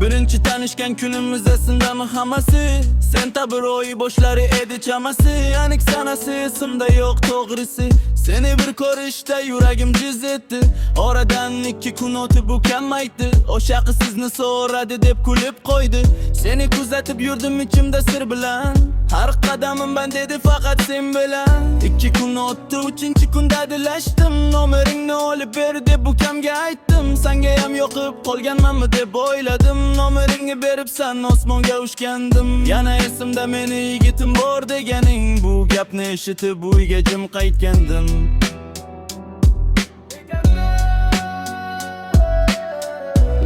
Birinchi tanishgan kunimiz esindami hammasi? Sentabr oyi boshlari edi chamasi. Aniq sanasi esimda yo'q to'g'risi. Seni bir ko'rishda yuragim jiz etdi. Oradan 2 kun o'tib u kammaydi. O'sha qiz sizni so'radi deb kulib qo'ydi. Seni kuzatib yurdim ichimda sir bilan. Har qadamim ben dedi faqat sen bilan. 2 kun o'tdi, 3-chi kunda dilashdim. Nomeringni olib ber deb ukamga aytdim. Sanga ham yoqib qolganmanmi deb o'yladim. Nomeringni beribsan, osmonga uchgandim. Yana esimda meni yigitim bor deganing. Bu gapni eshitib uyga jim qaytgandim.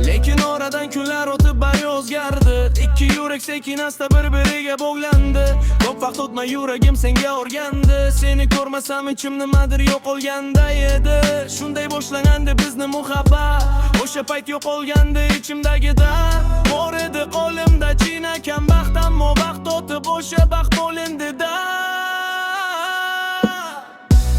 Lekin oradan kunlar o'tib bari o'zgardi. 2 yurak sekin asta bir-biriga bog'landi. Ko'p vaqt o'tmay yuragim senga o'rgandi. Seni ko'rmasam ichim nimadir yo'qolganda edi. Shunday boshlangandi bizni muhabbat. O'sha payt yo'qolgandi ichimdagida. Bor edi qo'limda chinakam baxt, ammo vaqt o'tib o'sha baxt bo'lindi-da.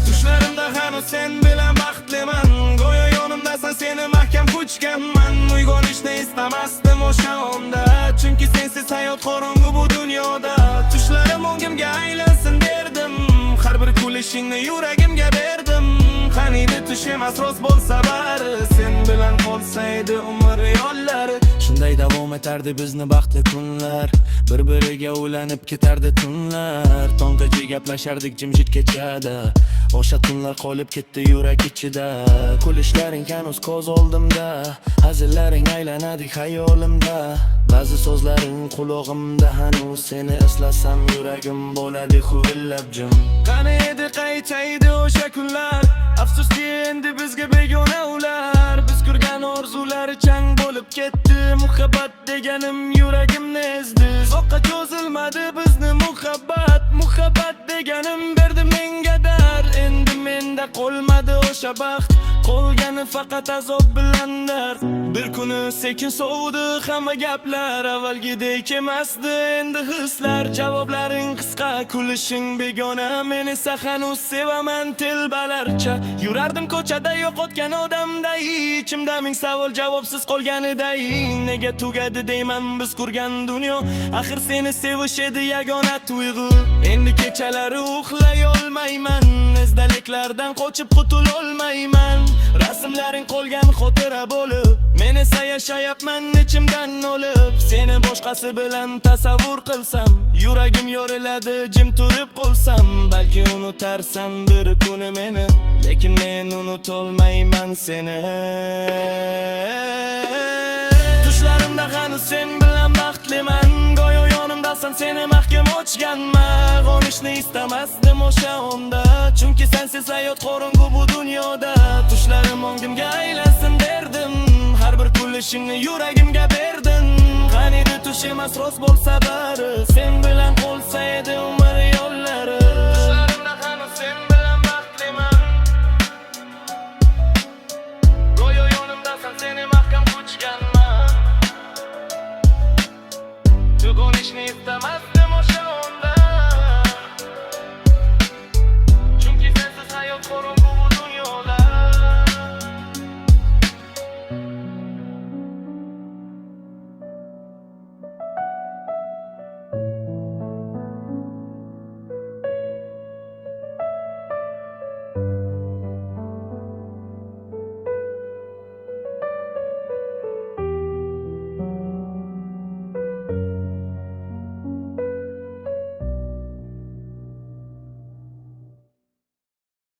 Tushlarimda hanuz sen bilan baxtliman. Go'yo yonimdasan, seni mahkam quchganman. Uyg'onishni istamasdim o'sha onda, chunki sensiz hayot qorong'u bu dunyoda. Tushlarim o'ngimga aylansin derdim. Har bir kulishingni yuragimga berdim. Qaniydi tush emas rost bo'lsa bari. Sen bilan qolsa edi umr yo'llari. Shunday davom etardi bizni baxtli kunlar. Bir-biriga ulanib ketardi tunlar. Tonggacha gaplashardik jimjit kechada. O'sha tunlar qolib ketdi yurak ichida. Kulishlaring hanuz ko'z oldimda. Hazillaring aylanadi xayolimda. Ba'zi so'zlaring qulog'imda hanuz. Seni eslasam yuragim bo'ladi huvillab jim. Qani edi qaytaydi o'sha kunlar. Afsuski endi bizga begona ular. Biz kurgan orzular chang bo'lib ketdi. Muhabbat deganim yuragimni ezdi. Uzoqqa cho'zilmadi bizni muhabbat. Muhabbat deganim berdi menga dar. Endi menda qolmadi o'sha baxt. Qolgani faqat azob bilan dard. Bir kuni sekin sovdi hamma gaplar. Avvalgidek emasdi endi hislar. Javoblaring qisqa, kulishing begona. Men esa hanuz sevaman telbalarcha. Yurardim ko'chada yo'qotgan odamday. Ichimda ming savol javobsiz qolganiday. Nega tugadi deyman biz qurgan dunyo. Axir seni sevish edi yagona tuyg'u. Endi kechalari uxlay olmayman. Ezdaliklardan qochib qutulolmayman. Rasmlaring qolgan xotira bo'lib, men esa yashayapman ichimdan o'lib. Seni boshqasi bilan tasavvur qilsam, yuragim yoriladi jim turib qolsam. Balki unutarsan bir kuni meni, lekin men unutolmayman seni. Tushlarimda hanuz sen bilan baxtliman. Go'yo yonimdasan, seni mahkam ochganman. G'onishni istamasdim o'sha onda, chunki sensiz hayot qorong'u bu dunyoda. Tushlarim o'ngimga aylansin derdim. Har bir kulishingni yuragimga berdim. Qaniydi tush emas rost bo'lsa bari. Sen bilan qolsa edi umr yo'llari.